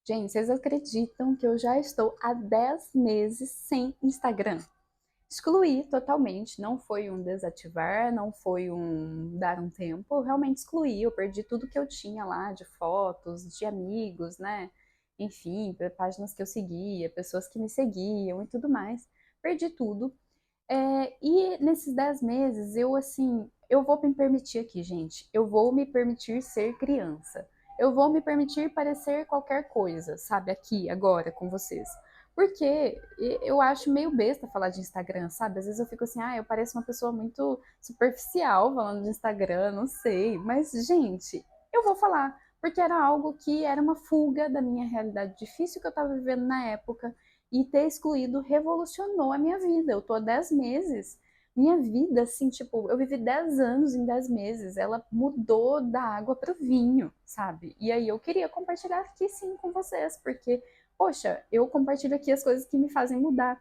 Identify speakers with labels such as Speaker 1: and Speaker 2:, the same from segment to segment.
Speaker 1: Gente, vocês acreditam que eu já estou há 10 meses sem Instagram? Excluí totalmente, não foi um desativar, não foi um dar um tempo, eu realmente excluí, eu perdi tudo que eu tinha lá de fotos, de amigos, né? Enfim, páginas que eu seguia, pessoas que me seguiam e tudo mais. Perdi tudo. E nesses 10 meses, eu assim, eu vou me permitir aqui, gente. Eu vou me permitir ser criança. Eu vou me permitir parecer qualquer coisa, sabe? Aqui, agora, com vocês. Porque eu acho meio besta falar de Instagram, sabe? Às vezes eu fico assim, eu pareço uma pessoa muito superficial falando de Instagram, não sei. Mas, gente, eu vou falar. Porque era algo que era uma fuga da minha realidade difícil que eu estava vivendo na época e ter excluído revolucionou a minha vida. Eu tô há 10 meses. Minha vida, assim, tipo, eu vivi 10 anos em 10 meses. Ela mudou da água para o vinho, sabe? E aí eu queria compartilhar aqui sim com vocês, porque, poxa, eu compartilho aqui as coisas que me fazem mudar.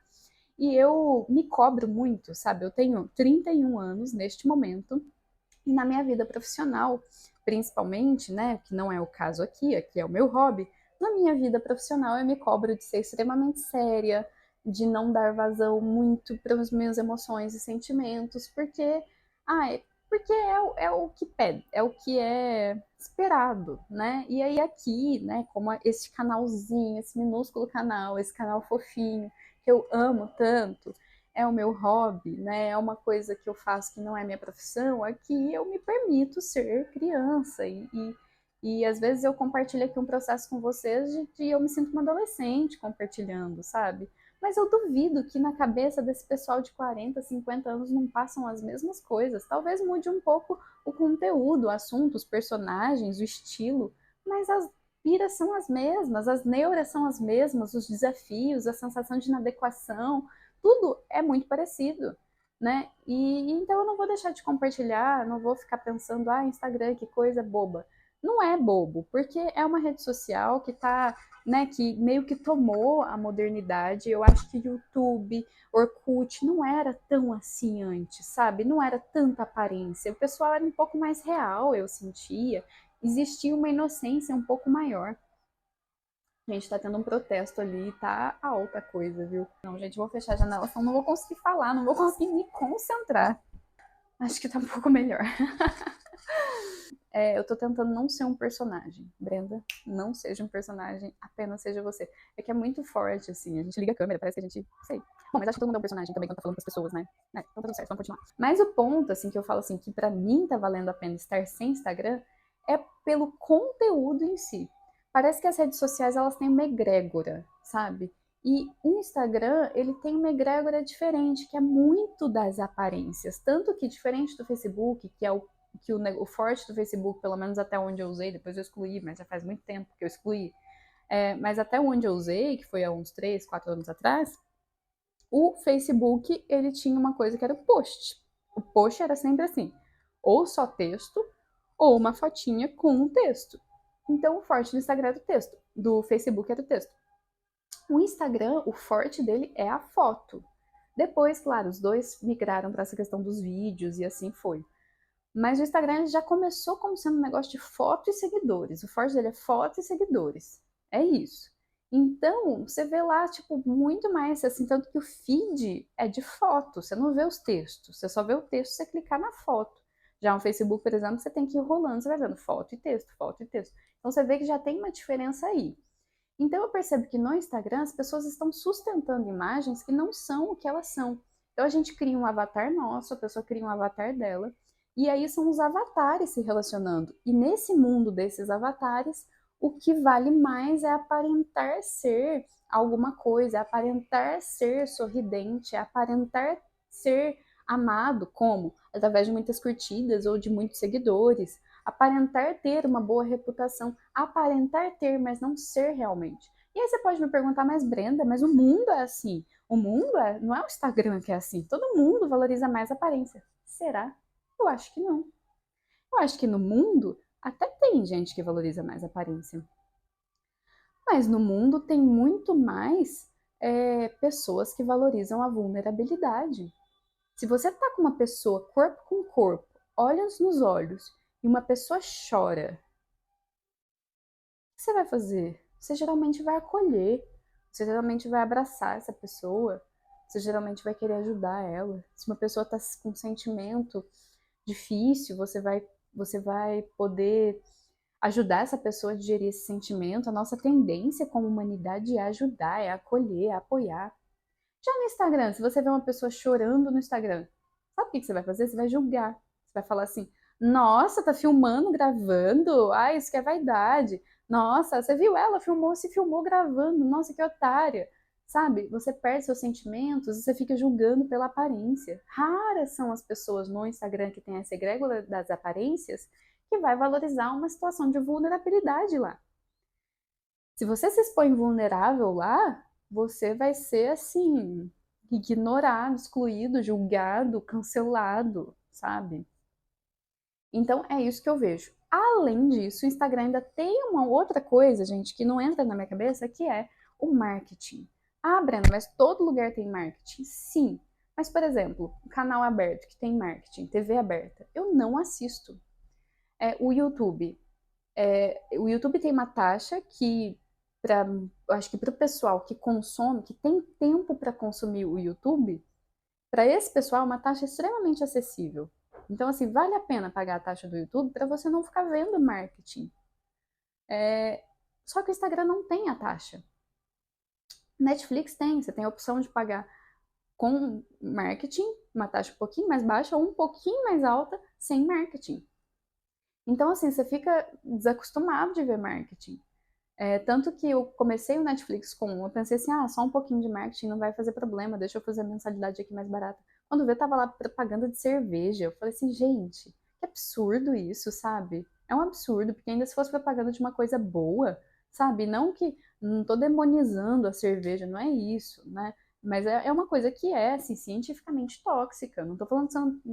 Speaker 1: E eu me cobro muito, sabe? Eu tenho 31 anos neste momento, e na minha vida profissional, principalmente, né, que não é o caso aqui, aqui é o meu hobby, na minha vida profissional eu me cobro de ser extremamente séria, de não dar vazão muito para as minhas emoções e sentimentos, porque, porque é o que pede, é o que é esperado, né? E aí aqui, né, como esse canalzinho, esse minúsculo canal, esse canal fofinho, que eu amo tanto, é o meu hobby, né? É uma coisa que eu faço que não é minha profissão, aqui eu me permito ser criança e às vezes eu compartilho aqui um processo com vocês de eu me sinto uma adolescente compartilhando, sabe? Mas eu duvido que na cabeça desse pessoal de 40, 50 anos não passam as mesmas coisas. Talvez mude um pouco o conteúdo, o assunto, os personagens, o estilo, mas as piras são as mesmas, as neuras são as mesmas, os desafios, a sensação de inadequação, tudo é muito parecido, né? E então eu não vou deixar de compartilhar, não vou ficar pensando, Instagram, que coisa boba. Não é bobo, porque é uma rede social que tá, né, que meio que tomou a modernidade. Eu acho que YouTube, Orkut não era tão assim antes, sabe? Não era tanta aparência. O pessoal era um pouco mais real, eu sentia. Existia uma inocência um pouco maior. Gente, tá tendo um protesto ali, tá alta a coisa, viu? Não, gente, vou fechar a janela, senão não vou conseguir falar, não vou conseguir me concentrar. Acho que tá um pouco melhor. Eu tô tentando não ser um personagem. Brenda, não seja um personagem, apenas seja você. É que é muito forte, assim, a gente liga a câmera, parece que a gente, sei. Bom, mas acho que todo mundo é um personagem também quando tá falando com as pessoas, né? Então tá tudo certo, vamos continuar. Mas o ponto, assim, que eu falo assim, que pra mim tá valendo a pena estar sem Instagram, é pelo conteúdo em si. Parece que as redes sociais, elas têm uma egrégora, sabe? E o Instagram, ele tem uma egrégora diferente, que é muito das aparências. Tanto que, diferente do Facebook, que é o forte do Facebook, pelo menos até onde eu usei, depois eu excluí, mas já faz muito tempo que eu excluí, mas até onde eu usei, que foi há uns 3, 4 anos atrás, o Facebook, ele tinha uma coisa que era o post. O post era sempre assim, ou só texto, ou uma fotinha com um texto. Então, o forte do Instagram era o texto, do Facebook era o texto. O Instagram, o forte dele é a foto. Depois, claro, os dois migraram para essa questão dos vídeos e assim foi. Mas o Instagram já começou como sendo um negócio de foto e seguidores. O forte dele é foto e seguidores. É isso. Então, você vê lá, tipo, muito mais, assim, tanto que o feed é de foto, você não vê os textos, você só vê o texto você clicar na foto. Já no Facebook, por exemplo, você tem que ir rolando, você vai vendo foto e texto, foto e texto. Então você vê que já tem uma diferença aí. Então eu percebo que no Instagram as pessoas estão sustentando imagens que não são o que elas são. Então a gente cria um avatar nosso, a pessoa cria um avatar dela, e aí são os avatares se relacionando. E nesse mundo desses avatares, o que vale mais é aparentar ser alguma coisa, é aparentar ser sorridente, é aparentar ser amado, como? Através de muitas curtidas ou de muitos seguidores, aparentar ter uma boa reputação, aparentar ter, mas não ser realmente. E aí você pode me perguntar, mas Brenda, mas o mundo é assim. O mundo não é o Instagram que é assim. Todo mundo valoriza mais a aparência. Será? Eu acho que não. Eu acho que no mundo até tem gente que valoriza mais a aparência. Mas no mundo tem muito mais pessoas que valorizam a vulnerabilidade. Se você tá com uma pessoa corpo com corpo, olhos nos olhos, e uma pessoa chora, o que você vai fazer? você geralmente vai acolher, você geralmente vai abraçar essa pessoa, você geralmente vai querer ajudar ela. Se uma pessoa está com um sentimento difícil, você vai poder ajudar essa pessoa a digerir esse sentimento. A nossa tendência como humanidade é ajudar, é acolher, é apoiar. Já no Instagram, se você vê uma pessoa chorando no Instagram, sabe o que você vai fazer? Você vai julgar. Você vai falar assim: nossa, tá filmando, gravando? Ah, isso que é vaidade. Nossa, você viu ela? Filmou, se filmou gravando. Nossa, que otária. Sabe? Você perde seus sentimentos e você fica julgando pela aparência. Raras são as pessoas no Instagram que têm essa egrégora das aparências que vai valorizar uma situação de vulnerabilidade lá. Se você se expõe vulnerável lá, você vai ser assim, ignorado, excluído, julgado, cancelado, sabe? Então é isso que eu vejo. Além disso, o Instagram ainda tem uma outra coisa, gente, que não entra na minha cabeça, que é o marketing. Ah, Brenda, mas todo lugar tem marketing? Sim. Mas, por exemplo, o canal aberto que tem marketing, TV aberta, eu não assisto. O YouTube. O YouTube tem uma taxa que, eu acho que para o pessoal que consome, que tem tempo para consumir o YouTube, para esse pessoal é uma taxa extremamente acessível. Então, assim, vale a pena pagar a taxa do YouTube para você não ficar vendo marketing. Só que o Instagram não tem a taxa. Netflix tem, você tem a opção de pagar com marketing, uma taxa um pouquinho mais baixa ou um pouquinho mais alta sem marketing. Então, assim, você fica desacostumado de ver marketing. Tanto que eu comecei o Netflix com um, eu pensei assim, só um pouquinho de marketing não vai fazer problema, deixa eu fazer a mensalidade aqui mais barata. Quando eu vi, tava lá propaganda de cerveja. Eu falei assim, gente, que absurdo isso, sabe? É um absurdo, porque ainda se fosse propaganda de uma coisa boa, sabe? Não que, não tô demonizando a cerveja, não é isso, né? Mas é uma coisa que é, assim, cientificamente tóxica. Não tô falando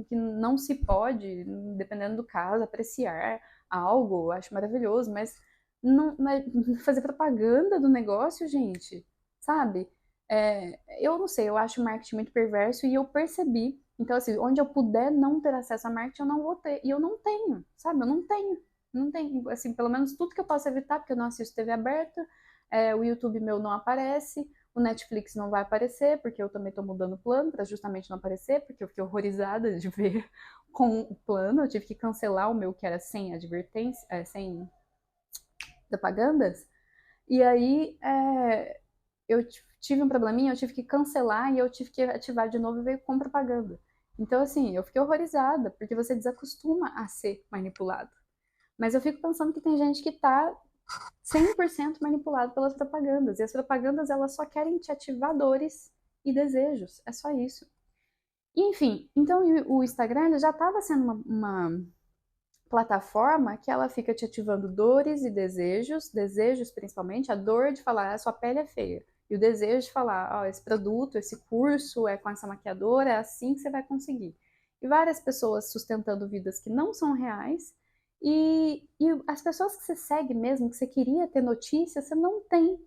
Speaker 1: que não se pode, dependendo do caso, apreciar algo, eu acho maravilhoso, mas não, fazer propaganda do negócio, gente, sabe? Eu não sei, eu acho o marketing muito perverso e eu percebi. Então, assim, onde eu puder não ter acesso a marketing, eu não vou ter. E eu não tenho, sabe? Eu não tenho. Não tenho. Assim, pelo menos tudo que eu posso evitar, porque eu não assisto TV aberta, o YouTube meu não aparece, o Netflix não vai aparecer, porque eu também tô mudando o plano para justamente não aparecer, porque eu fiquei horrorizada de ver com o plano. Eu tive que cancelar o meu que era sem advertência, sem propagandas. E aí eu tive um probleminha, eu tive que cancelar e eu tive que ativar de novo e veio com propaganda. Então, assim, eu fiquei horrorizada, porque você desacostuma a ser manipulado. Mas eu fico pensando que tem gente que tá 100% manipulado pelas propagandas. E as propagandas, elas só querem te ativar dores e desejos. É só isso. E, enfim, então o Instagram ele já estava sendo uma plataforma que ela fica te ativando dores e desejos, desejos principalmente, a dor de falar, sua pele é feia, e o desejo de falar, esse produto, esse curso é com essa maquiadora, é assim que você vai conseguir. E várias pessoas sustentando vidas que não são reais, e as pessoas que você segue mesmo, que você queria ter notícia, você não tem.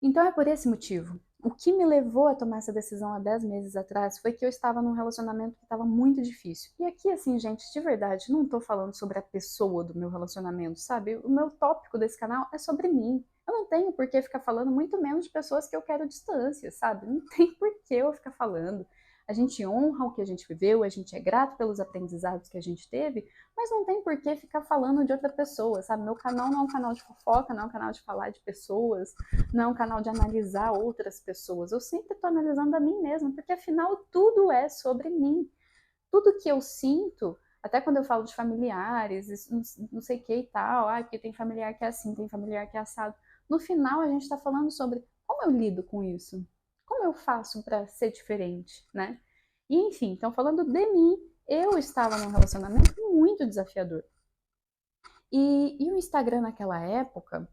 Speaker 1: Então é por esse motivo. O que me levou a tomar essa decisão há 10 meses atrás foi que eu estava num relacionamento que estava muito difícil. E aqui, assim, gente, de verdade, não estou falando sobre a pessoa do meu relacionamento, sabe? O meu tópico desse canal é sobre mim. Eu não tenho por que ficar falando, muito menos de pessoas que eu quero distância, sabe? Não tem por que eu ficar falando. A gente honra o que a gente viveu, a gente é grato pelos aprendizados que a gente teve, mas não tem por que ficar falando de outra pessoa, sabe? Meu canal não é um canal de fofoca, não é um canal de falar de pessoas, não é um canal de analisar outras pessoas. Eu sempre estou analisando a mim mesma, porque afinal tudo é sobre mim. Tudo que eu sinto, até quando eu falo de familiares, não sei o que e tal, porque tem familiar que é assim, tem familiar que é assado. No final a gente está falando sobre como eu lido com isso, como eu faço para ser diferente, né? E enfim, então falando de mim, eu estava num relacionamento muito desafiador. E o Instagram naquela época,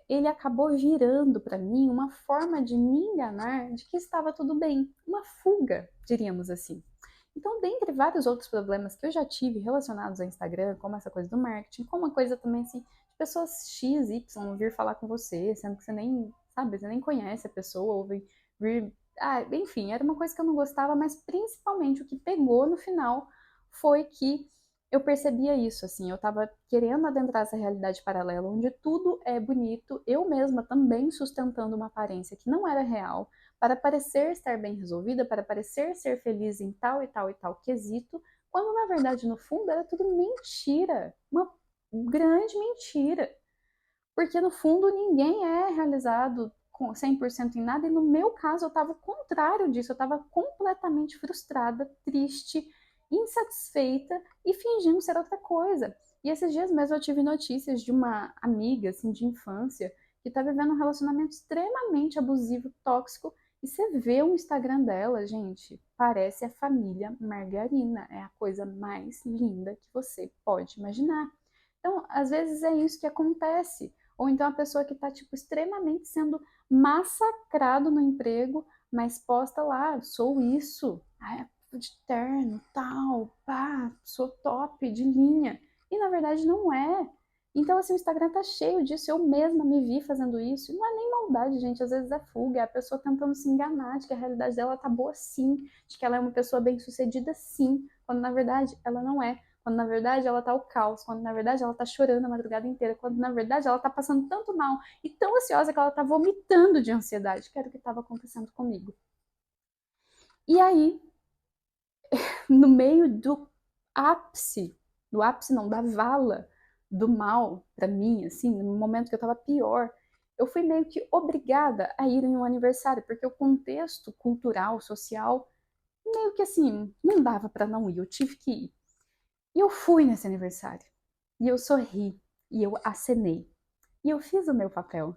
Speaker 1: ele acabou virando para mim uma forma de me enganar de que estava tudo bem, uma fuga, diríamos assim. Então, dentre vários outros problemas que eu já tive relacionados ao Instagram, como essa coisa do marketing, como uma coisa também assim, de pessoas X, Y vir falar com você, sendo que você nem, sabe, você nem conhece a pessoa, ou vir, enfim, era uma coisa que eu não gostava, mas principalmente o que pegou no final foi que eu percebia isso, assim, eu tava querendo adentrar essa realidade paralela, onde tudo é bonito, eu mesma também sustentando uma aparência que não era real, para parecer estar bem resolvida, para parecer ser feliz em tal e tal e tal quesito, quando na verdade, no fundo, era tudo mentira, uma grande mentira. Porque no fundo ninguém é realizado com 100% em nada, e no meu caso eu estava o contrário disso, eu estava completamente frustrada, triste, insatisfeita e fingindo ser outra coisa. E esses dias mesmo eu tive notícias de uma amiga assim de infância que está vivendo um relacionamento extremamente abusivo, tóxico, e você vê o Instagram dela, gente, parece a família Margarina, é a coisa mais linda que você pode imaginar. Então, às vezes é isso que acontece. Ou então a pessoa que está tipo extremamente sendo massacrado no emprego, mas posta lá, sou isso, de terno, tal, pá, sou top de linha. E na verdade não é. Então, assim, o Instagram tá cheio disso. Eu mesma me vi fazendo isso. E não é nem maldade, gente. Às vezes é fuga. É a pessoa tentando se enganar de que a realidade dela tá boa sim. De que ela é uma pessoa bem-sucedida sim. Quando na verdade ela não é. Quando na verdade ela tá o caos, quando na verdade ela tá chorando a madrugada inteira, quando na verdade ela tá passando tanto mal e tão ansiosa que ela tá vomitando de ansiedade, que era o que estava acontecendo comigo. E aí, no meio do ápice não, da vala do mal para mim, assim, no momento que eu tava pior, eu fui meio que obrigada a ir em um aniversário, porque o contexto cultural, social, meio que assim, não dava para não ir, eu tive que ir. E eu fui nesse aniversário. E eu sorri. E eu acenei. E eu fiz o meu papel.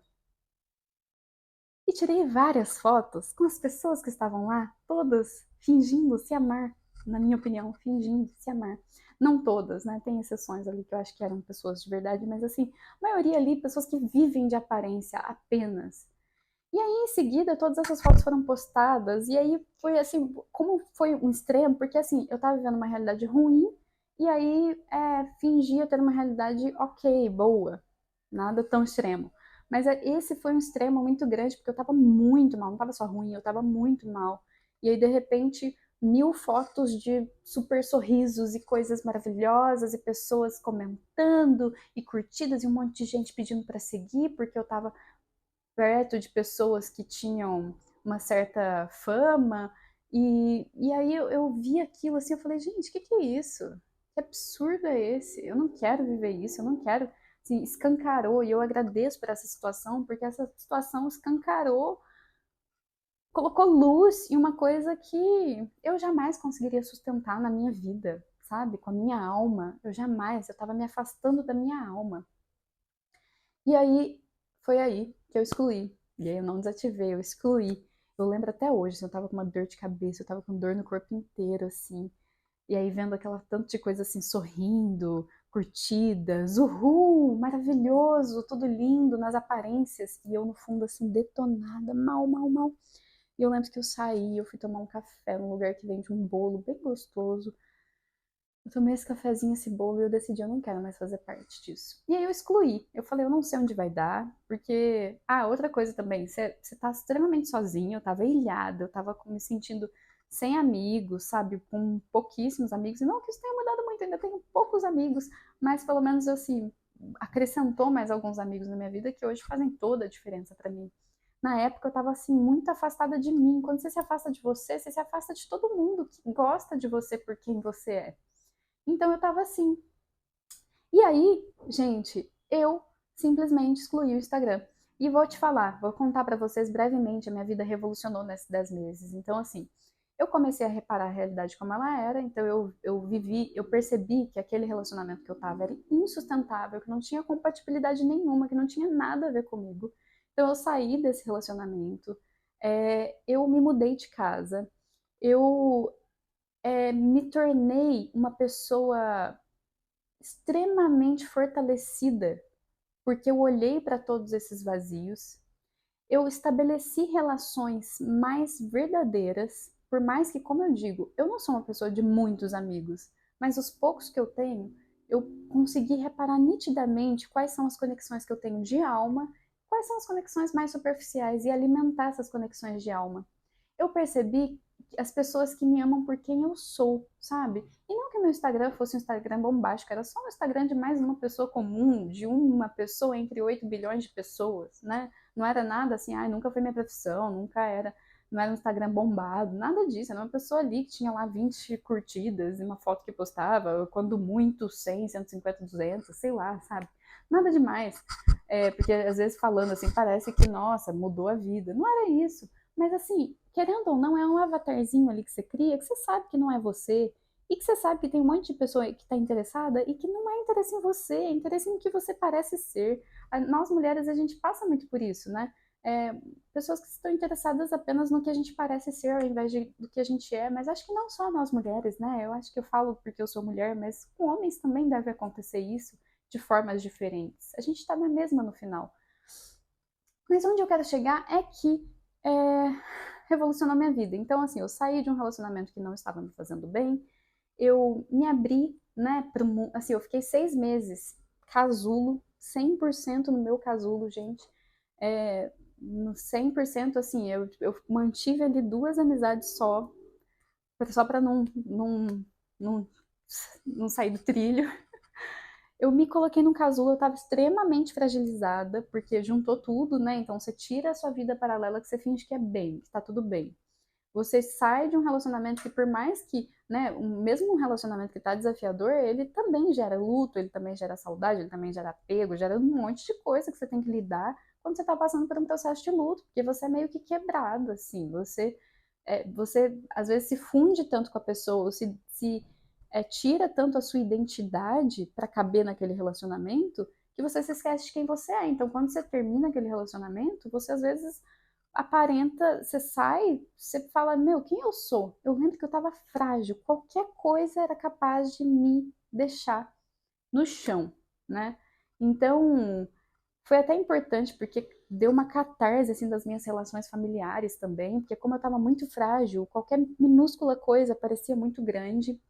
Speaker 1: E tirei várias fotos com as pessoas que estavam lá, todas fingindo se amar. Na minha opinião, fingindo se amar. Não todas, né? Tem exceções ali que eu acho que eram pessoas de verdade, mas assim, a maioria ali, pessoas que vivem de aparência apenas. E aí, em seguida, todas essas fotos foram postadas, e aí foi assim, como foi um extremo, porque assim, eu tava vivendo uma realidade ruim, e aí fingia ter uma realidade ok, boa, nada tão extremo. Mas esse foi um extremo muito grande, porque eu tava muito mal, não tava só ruim, eu tava muito mal. E aí, de repente, 1000 fotos de super sorrisos e coisas maravilhosas, e pessoas comentando, e curtidas, e um monte de gente pedindo para seguir, porque eu tava perto de pessoas que tinham uma certa fama, e aí eu vi aquilo assim, eu falei, gente, o que é isso? Que absurdo é esse? Eu não quero viver isso, eu não quero, assim, escancarou, e eu agradeço por essa situação, porque essa situação escancarou, colocou luz em uma coisa que eu jamais conseguiria sustentar na minha vida, sabe? Com a minha alma, eu jamais, eu estava me afastando da minha alma. E aí, foi aí que eu excluí. E aí eu não desativei, eu excluí. Eu lembro até hoje, assim, eu tava com uma dor de cabeça, eu tava com dor no corpo inteiro, assim. E aí vendo aquela tanto de coisa assim, sorrindo, curtidas, uhul, maravilhoso, tudo lindo nas aparências. E eu no fundo, assim, detonada, mal, mal, mal. E eu lembro que eu saí, eu fui tomar um café num lugar que vende um bolo bem gostoso. Eu tomei esse cafezinho, esse bolo, e eu decidi, eu não quero mais fazer parte disso. E aí eu excluí. Eu falei, eu não sei onde vai dar, porque... Ah, outra coisa também, você tá extremamente sozinho, eu tava ilhada, eu tava me sentindo sem amigos, sabe? Com pouquíssimos amigos. E não que isso tenha mudado muito, ainda tenho poucos amigos, mas pelo menos, assim, acrescentou mais alguns amigos na minha vida que hoje fazem toda a diferença pra mim. Na época eu tava, assim, muito afastada de mim. Quando você se afasta de você se afasta de todo mundo que gosta de você por quem você é. Então eu tava assim. E aí, gente, eu simplesmente excluí o Instagram. E vou te falar, vou contar pra vocês brevemente, a minha vida revolucionou nesses 10 meses. Então, assim, eu comecei a reparar a realidade como ela era, então eu vivi, eu percebi que aquele relacionamento que eu tava era insustentável, que não tinha compatibilidade nenhuma, que não tinha nada a ver comigo. Então eu saí desse relacionamento, eu me mudei de casa, eu me tornei uma pessoa extremamente fortalecida, porque eu olhei para todos esses vazios, eu estabeleci relações mais verdadeiras, por mais que, como eu digo, eu não sou uma pessoa de muitos amigos, mas os poucos que eu tenho, eu consegui reparar nitidamente quais são as conexões que eu tenho de alma, quais são as conexões mais superficiais e alimentar essas conexões de alma. Eu percebi as pessoas que me amam por quem eu sou, sabe? E não que meu Instagram fosse um Instagram bombástico, era só um Instagram de mais uma pessoa comum, de uma pessoa entre 8 bilhões de pessoas, né? Não era nada assim, ai, nunca foi minha profissão, nunca era, não era um Instagram bombado, nada disso, era uma pessoa ali que tinha lá 20 curtidas e uma foto que postava, quando muito 100, 150, 200, sei lá, sabe? Nada demais. Porque às vezes falando assim, parece que, nossa, mudou a vida. Não era isso. Mas assim, querendo ou não, é um avatarzinho ali que você cria, que você sabe que não é você, e que você sabe que tem um monte de pessoa que está interessada e que não é interesse em você, é interesse em que você parece ser. Nós mulheres, a gente passa muito por isso, né? É, pessoas que estão interessadas apenas no que a gente parece ser ao invés do que a gente é, mas acho que não só nós mulheres, né? Eu acho que eu falo porque eu sou mulher, mas com homens também deve acontecer isso de formas diferentes. A gente está na mesma no final. Mas onde eu quero chegar é que é, revolucionou minha vida. Então, assim, eu saí de um relacionamento que não estava me fazendo bem, eu me abri, né, pro mundo. Assim, eu fiquei 6 meses casulo, 100% no meu casulo, gente. No 100%, assim, eu mantive ali 2 amizades só pra não, não sair do trilho. Eu me coloquei num casulo, eu estava extremamente fragilizada, porque juntou tudo, né? Então você tira a sua vida paralela que você finge que é bem, que tá tudo bem. Você sai de um relacionamento que, por mais que, né, mesmo um relacionamento que tá desafiador, ele também gera luto, ele também gera saudade, ele também gera apego, gera um monte de coisa que você tem que lidar quando você tá passando por um processo de luto, porque você é meio que quebrado, assim, você às vezes se funde tanto com a pessoa, se tira tanto a sua identidade para caber naquele relacionamento, que você se esquece de quem você é. Então, quando você termina aquele relacionamento, você às vezes aparenta, você sai, você fala, meu, quem eu sou? Eu lembro que eu estava frágil, qualquer coisa era capaz de me deixar no chão, né? Então, foi até importante porque deu uma catarse assim das minhas relações familiares também, porque como eu estava muito frágil, qualquer minúscula coisa parecia muito grande.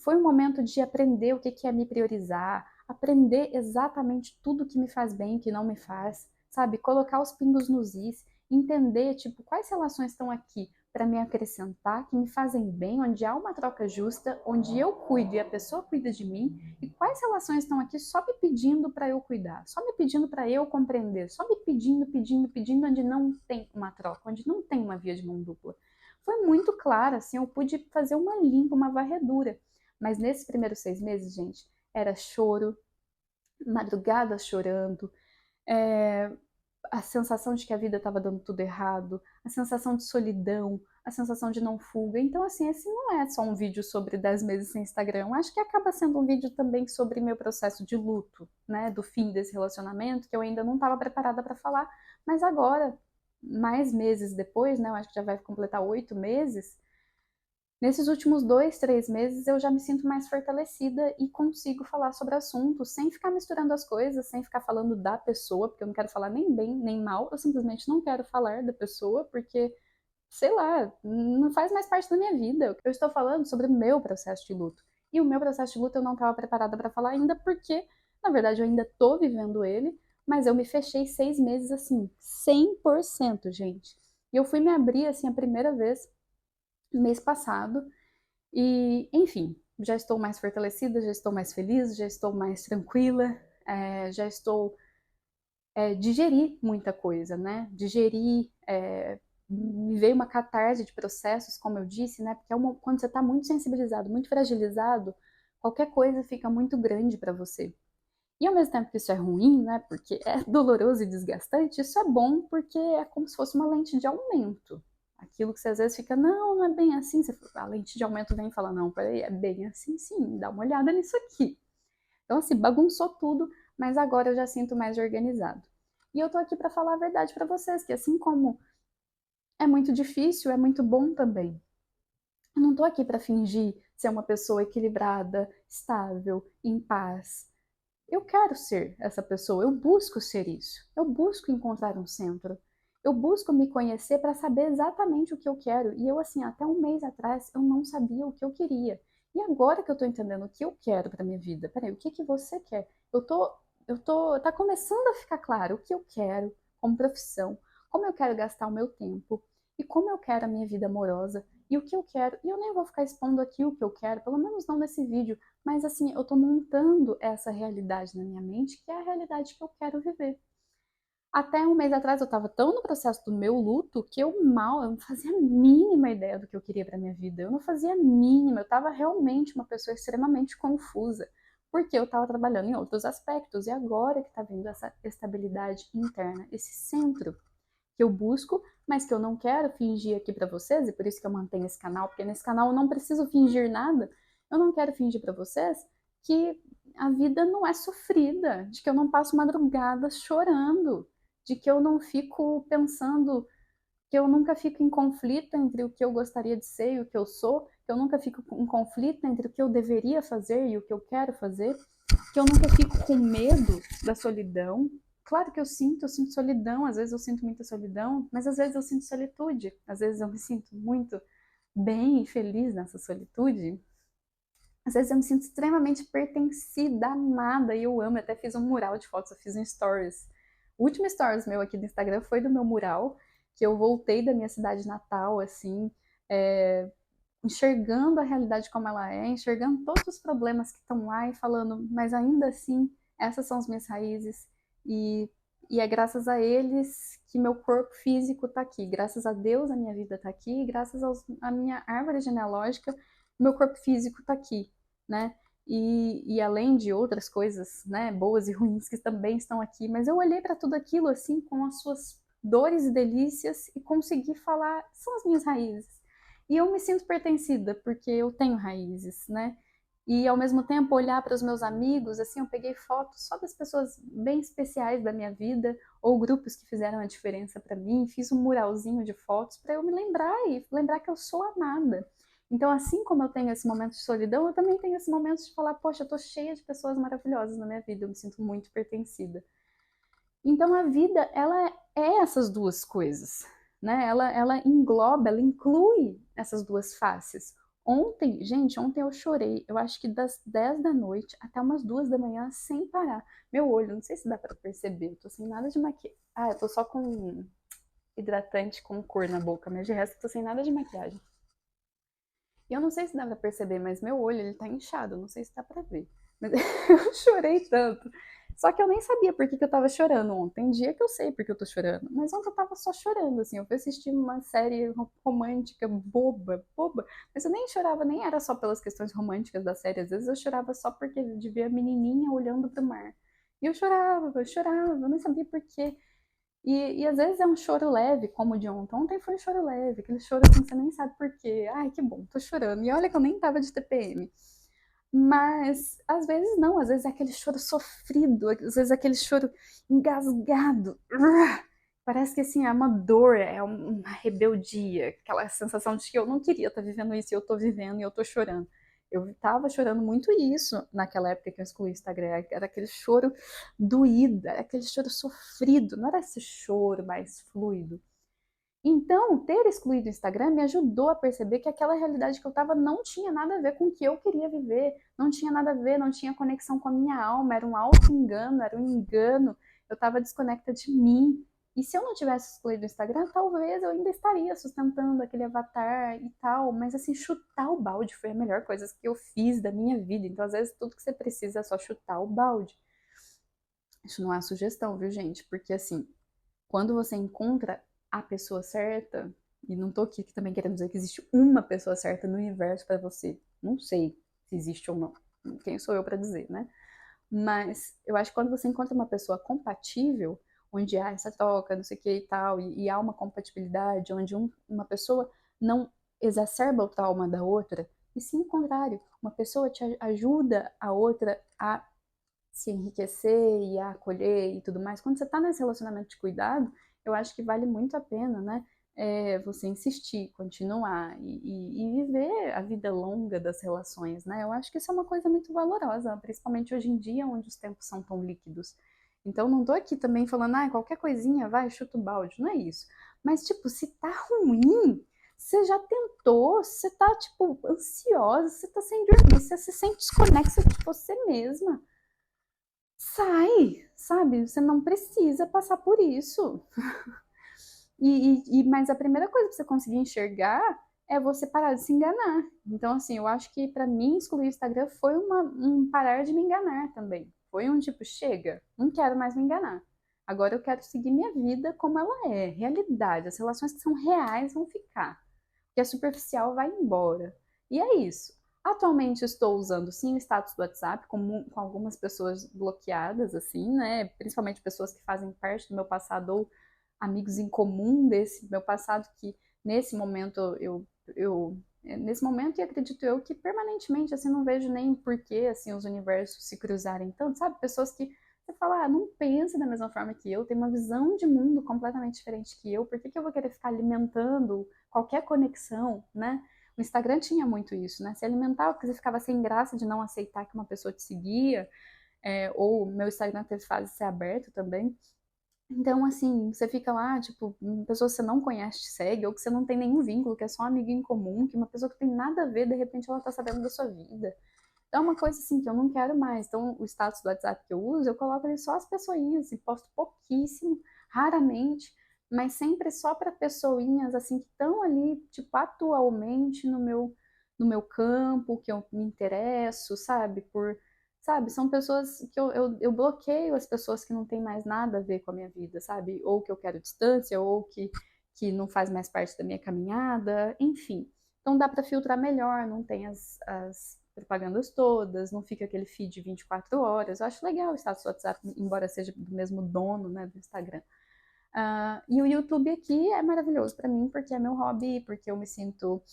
Speaker 1: Foi um momento de aprender o que é me priorizar, aprender exatamente tudo que me faz bem e que não me faz, sabe? Colocar os pingos nos is, entender, tipo, quais relações estão aqui para me acrescentar, que me fazem bem, onde há uma troca justa, onde eu cuido e a pessoa cuida de mim, e quais relações estão aqui só me pedindo para eu cuidar, só me pedindo para eu compreender, só me pedindo, pedindo, pedindo, onde não tem uma troca, onde não tem uma via de mão dupla. Foi muito claro, assim, eu pude fazer uma limpa, uma varredura. Mas nesses primeiros 6 meses, gente, era choro, madrugada chorando, é, a sensação de que a vida estava dando tudo errado, a sensação de solidão, a sensação de não fuga. Então, assim, esse não é só um vídeo sobre 10 meses sem Instagram. Acho que acaba sendo um vídeo também sobre meu processo de luto, né? Do fim desse relacionamento, que eu ainda não estava preparada para falar. Mas agora, mais meses depois, né? Eu acho que já vai completar 8 meses. Nesses últimos 2, 3 meses eu já me sinto mais fortalecida e consigo falar sobre assuntos sem ficar misturando as coisas, sem ficar falando da pessoa, porque eu não quero falar nem bem nem mal, eu simplesmente não quero falar da pessoa, porque, sei lá, não faz mais parte da minha vida. Eu estou falando sobre o meu processo de luto. E o meu processo de luto eu não estava preparada para falar ainda, porque, na verdade, eu ainda estou vivendo ele, mas eu me fechei 6 meses assim, 100%, gente. E eu fui me abrir assim a primeira vez mês passado. E, enfim, já estou mais fortalecida, já estou mais feliz, já estou mais tranquila, já estou digeri muita coisa, né? Me veio uma catarse de processos, como eu disse, né? Porque quando você está muito sensibilizado, muito fragilizado, qualquer coisa fica muito grande para você. E ao mesmo tempo que isso é ruim, né? Porque é doloroso e desgastante, isso é bom porque é como se fosse uma lente de aumento. Aquilo que você às vezes fica, não, não é bem assim. A lente de aumento vem e fala, não, peraí, é bem assim sim, dá uma olhada nisso aqui. Então, assim, bagunçou tudo, mas agora eu já sinto mais organizado. E eu tô aqui para falar a verdade para vocês, que assim como é muito difícil, é muito bom também. Eu não tô aqui para fingir ser uma pessoa equilibrada, estável, em paz. Eu quero ser essa pessoa, eu busco ser isso. Eu busco encontrar um centro. Eu busco me conhecer para saber exatamente o que eu quero. E eu, assim, até um mês atrás, eu não sabia o que eu queria. E agora que eu tô entendendo o que eu quero para minha vida, peraí, o que que você quer? Tá começando a ficar claro o que eu quero como profissão, como eu quero gastar o meu tempo e como eu quero a minha vida amorosa e o que eu quero. E eu nem vou ficar expondo aqui o que eu quero, pelo menos não nesse vídeo, mas assim, eu tô montando essa realidade na minha mente, que é a realidade que eu quero viver. Até um mês atrás eu estava tão no processo do meu luto que eu não fazia a mínima ideia do que eu queria para minha vida. Eu não fazia a mínima, eu estava realmente uma pessoa extremamente confusa, porque eu estava trabalhando em outros aspectos e agora que está vindo essa estabilidade interna, esse centro que eu busco, mas que eu não quero fingir aqui para vocês, e por isso que eu mantenho esse canal, porque nesse canal eu não preciso fingir nada. Eu não quero fingir para vocês que a vida não é sofrida, de que eu não passo madrugadas chorando, de que eu não fico pensando, que eu nunca fico em conflito entre o que eu gostaria de ser e o que eu sou, que eu nunca fico em conflito entre o que eu deveria fazer e o que eu quero fazer, que eu nunca fico com medo da solidão. Claro que eu sinto solidão, às vezes eu sinto muita solidão, mas às vezes eu sinto solitude, às vezes eu me sinto muito bem e feliz nessa solitude. Às vezes eu me sinto extremamente pertencida, amada, e eu amo. Eu até fiz um mural de fotos, eu fiz um stories. O último stories meu aqui no Instagram foi do meu mural, que eu voltei da minha cidade natal, assim, é, enxergando a realidade como ela é, enxergando todos os problemas que estão lá e falando, mas ainda assim, essas são as minhas raízes e, e é graças a eles que meu corpo físico está aqui, graças a Deus a minha vida está aqui, graças à minha árvore genealógica, meu corpo físico está aqui, né? E além de outras coisas, né, boas e ruins que também estão aqui, mas eu olhei para tudo aquilo assim com as suas dores e delícias e consegui falar, são as minhas raízes. E eu me sinto pertencida, porque eu tenho raízes, né? E ao mesmo tempo olhar para os meus amigos, assim, eu peguei fotos só das pessoas bem especiais da minha vida, ou grupos que fizeram a diferença para mim, fiz um muralzinho de fotos para eu me lembrar e lembrar que eu sou amada. Então, assim como eu tenho esse momento de solidão, eu também tenho esse momento de falar, poxa, eu tô cheia de pessoas maravilhosas na minha vida, eu me sinto muito pertencida. Então a vida, ela é essas duas coisas, né? Ela engloba, ela inclui essas duas faces. Ontem, gente, ontem eu chorei, eu acho que das 10 da noite até umas 2 da manhã sem parar. Meu olho, não sei se dá para perceber, eu tô sem nada de maquiagem. Ah, eu tô só com hidratante com cor na boca, mas de resto eu tô sem nada de maquiagem. E eu não sei se dá pra perceber, mas meu olho ele tá inchado, não sei se dá pra ver. Mas eu chorei tanto. Só que eu nem sabia por que eu tava chorando ontem. Tem dia que eu sei por que eu tô chorando. Mas ontem eu tava só chorando, assim. Eu fui assistir uma série romântica boba, boba. Mas eu nem chorava, nem era só pelas questões românticas da série. Às vezes eu chorava só porque de ver a menininha olhando pro mar. E eu chorava, eu não sabia por quê. E às vezes é um choro leve, como o de ontem. Ontem foi um choro leve, aquele choro assim que você nem sabe por quê. Ai, que bom, tô chorando. E olha que eu nem tava de TPM. Mas às vezes não, às vezes é aquele choro sofrido, às vezes é aquele choro engasgado. Parece que assim, é uma dor, é uma rebeldia, aquela sensação de que eu não queria estar vivendo isso e eu tô vivendo e eu tô chorando. Eu tava chorando muito isso naquela época que eu excluí o Instagram, era aquele choro doído, era aquele choro sofrido, não era esse choro mais fluido. Então, ter excluído o Instagram me ajudou a perceber que aquela realidade que eu estava não tinha nada a ver com o que eu queria viver, não tinha nada a ver, não tinha conexão com a minha alma, era um auto-engano, era um engano, eu estava desconecta de mim. E se eu não tivesse excluído o Instagram, talvez eu ainda estaria sustentando aquele avatar e tal, mas assim, chutar o balde foi a melhor coisa que eu fiz da minha vida. Então, às vezes, tudo que você precisa é só chutar o balde. Isso não é sugestão, viu, gente? Porque assim, quando você encontra a pessoa certa, e não tô aqui também querendo dizer que existe uma pessoa certa no universo para você. Não sei se existe ou não. Quem sou eu para dizer, né? Mas eu acho que quando você encontra uma pessoa compatível, onde há essa troca, não sei o que e tal, e há uma compatibilidade, onde uma pessoa não exacerba o trauma da outra, e sim o contrário, uma pessoa te ajuda a outra a se enriquecer e a acolher e tudo mais. Quando você está nesse relacionamento de cuidado, eu acho que vale muito a pena, né? Você insistir, continuar e viver a vida longa das relações, né? Eu acho que isso é uma coisa muito valorosa, principalmente hoje em dia, onde os tempos são tão líquidos. Então, não tô aqui também falando, ah, qualquer coisinha, vai, chuta o balde. Não é isso. Mas, tipo, se tá ruim, você já tentou, você tá, tipo, ansiosa, você tá sem dormir, você se sente desconexa de você mesma, sai, sabe? Você não precisa passar por isso. Mas a primeira coisa pra você conseguir enxergar é você parar de se enganar. Então, assim, eu acho que pra mim excluir o Instagram foi um parar de me enganar também. Foi um tipo, chega, não quero mais me enganar. Agora eu quero seguir minha vida como ela é, realidade. As relações que são reais vão ficar. O que é superficial vai embora. E é isso. Atualmente estou usando sim o status do WhatsApp, com algumas pessoas bloqueadas, assim, né? Principalmente pessoas que fazem parte do meu passado ou amigos em comum desse meu passado que nesse momento nesse momento, e acredito eu que permanentemente, assim, não vejo nem por que, assim, os universos se cruzarem tanto, sabe? Pessoas que você fala, não pensa da mesma forma que eu, tem uma visão de mundo completamente diferente que eu, por que que eu vou querer ficar alimentando qualquer conexão, né? O Instagram tinha muito isso, né? Se alimentava porque você ficava sem graça de não aceitar que uma pessoa te seguia, ou meu Instagram teve fase de ser aberto também. Então, assim, você fica lá, tipo, uma pessoa que você não conhece te segue, ou que você não tem nenhum vínculo, que é só um amigo em comum, que uma pessoa que tem nada a ver, de repente ela tá sabendo da sua vida. Então, é uma coisa assim que eu não quero mais. Então, o status do WhatsApp que eu uso, eu coloco ali só as pessoinhas, e posto pouquíssimo, raramente, mas sempre só para pessoinhas, assim, que estão ali, tipo, atualmente no meu campo, que eu me interesso, sabe? Sabe, são pessoas que eu bloqueio as pessoas que não têm mais nada a ver com a minha vida, sabe? Ou que eu quero distância, ou que não faz mais parte da minha caminhada, enfim. Então dá para filtrar melhor, não tem as propagandas todas, não fica aquele feed 24 horas. Eu acho legal o status do WhatsApp, embora seja do mesmo dono, né, do Instagram. E o YouTube aqui é maravilhoso para mim, porque é meu hobby, porque eu me sinto.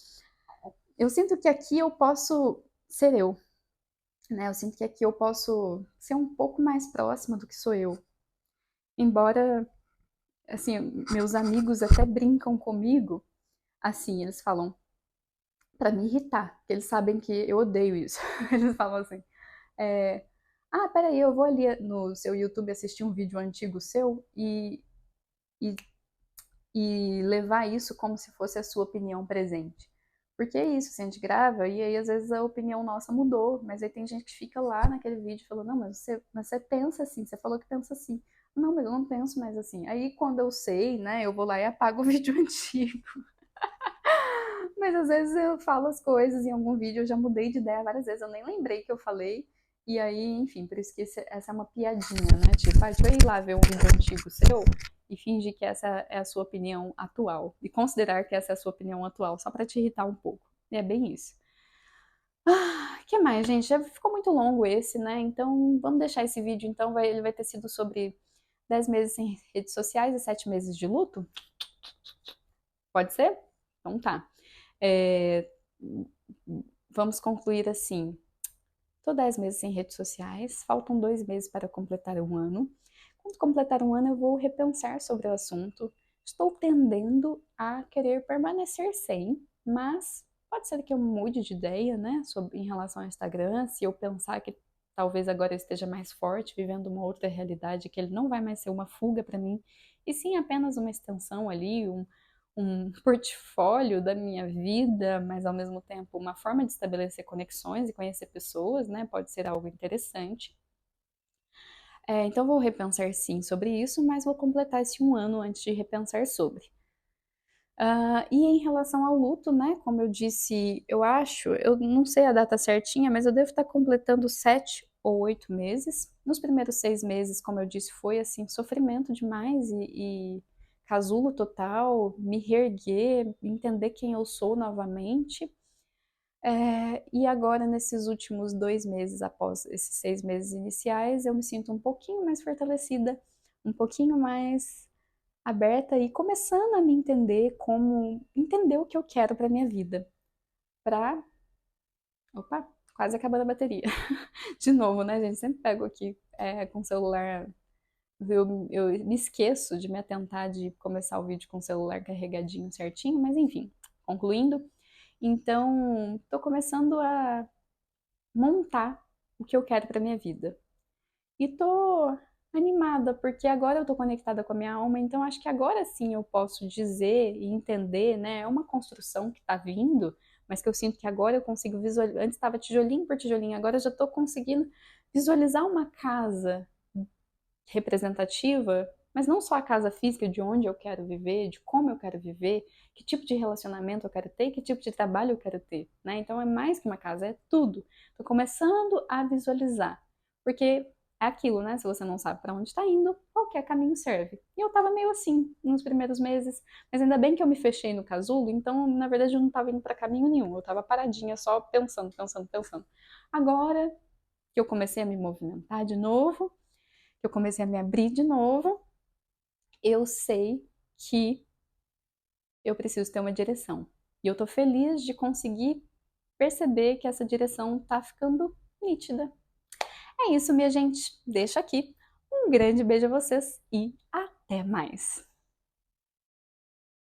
Speaker 1: Eu sinto que aqui eu posso ser eu, né? Eu sinto que aqui eu posso ser um pouco mais próxima do que sou eu. Embora, assim, meus amigos até brincam comigo, assim, eles falam para me irritar, porque eles sabem que eu odeio isso. Eles falam assim, peraí, eu vou ali no seu YouTube assistir um vídeo antigo seu e, e levar isso como se fosse a sua opinião presente. Porque é isso, assim, a gente grava e aí às vezes a opinião nossa mudou, mas aí tem gente que fica lá naquele vídeo falando, não, mas você pensa assim, você falou que pensa assim. Não, mas eu não penso mais assim. Aí quando eu sei, né, eu vou lá e apago o vídeo antigo. Mas às vezes eu falo as coisas em algum vídeo, eu já mudei de ideia várias vezes, eu nem lembrei que eu falei. E aí, enfim, por isso que essa é uma piadinha, né? Tipo, deixa eu ir lá ver um vídeo antigo seu e fingir que essa é a sua opinião atual. E considerar que essa é a sua opinião atual, só pra te irritar um pouco. E é bem isso. Que mais, gente? Já ficou muito longo esse, né? Então, vamos deixar esse vídeo. Então, ele vai ter sido sobre 10 meses sem redes sociais e 7 meses de luto? Pode ser? Então tá. É, vamos concluir assim. Estou 10 meses sem redes sociais, faltam 2 meses para completar um ano. Quando completar um ano, eu vou repensar sobre o assunto. Estou tendendo a querer permanecer sem, mas pode ser que eu mude de ideia, né, em relação ao Instagram, se eu pensar que talvez agora eu esteja mais forte, vivendo uma outra realidade, que ele não vai mais ser uma fuga para mim, e sim apenas uma extensão ali, um portfólio da minha vida, mas ao mesmo tempo uma forma de estabelecer conexões e conhecer pessoas, né? Pode ser algo interessante. Então vou repensar sim sobre isso, mas vou completar esse um ano antes de repensar sobre. E em relação ao luto, né? Como eu disse, eu não sei a data certinha, mas eu devo estar completando 7 ou 8 meses. Nos primeiros 6 meses, como eu disse, foi assim, sofrimento demais e casulo total, me reerguer, entender quem eu sou novamente. E agora, nesses últimos 2 meses, após esses 6 meses iniciais, eu me sinto um pouquinho mais fortalecida, um pouquinho mais aberta e começando a me entender como entender o que eu quero para minha vida. Pra. Opa, quase acabando a bateria. De novo, né, gente? Sempre pego aqui com o celular. Eu me esqueço de me atentar de começar o vídeo com o celular carregadinho certinho, mas enfim, concluindo. Então, estou começando a montar o que eu quero para minha vida. E tô animada, porque agora eu tô conectada com a minha alma, então acho que agora sim eu posso dizer e entender, né? É uma construção que tá vindo, mas que eu sinto que agora eu consigo visualizar. Antes estava tijolinho por tijolinho, agora eu já tô conseguindo visualizar uma casa representativa Mas não só a casa física de onde eu quero viver, de como eu quero viver, que tipo de relacionamento eu quero ter, que tipo de trabalho eu quero ter, né? Então é mais que uma casa, é tudo. Tô começando a visualizar, porque é aquilo, né? Se você não sabe para onde está indo, qualquer caminho serve. E eu tava meio assim nos primeiros meses, mas ainda bem que eu me fechei no casulo, então na verdade eu não tava indo para caminho nenhum, eu tava paradinha só pensando, pensando, pensando. Agora que eu comecei a me movimentar de novo, que eu comecei a me abrir de novo, eu sei que eu preciso ter uma direção. E eu tô feliz de conseguir perceber que essa direção tá ficando nítida. É isso, minha gente. Deixo aqui. Um grande beijo a vocês e até mais!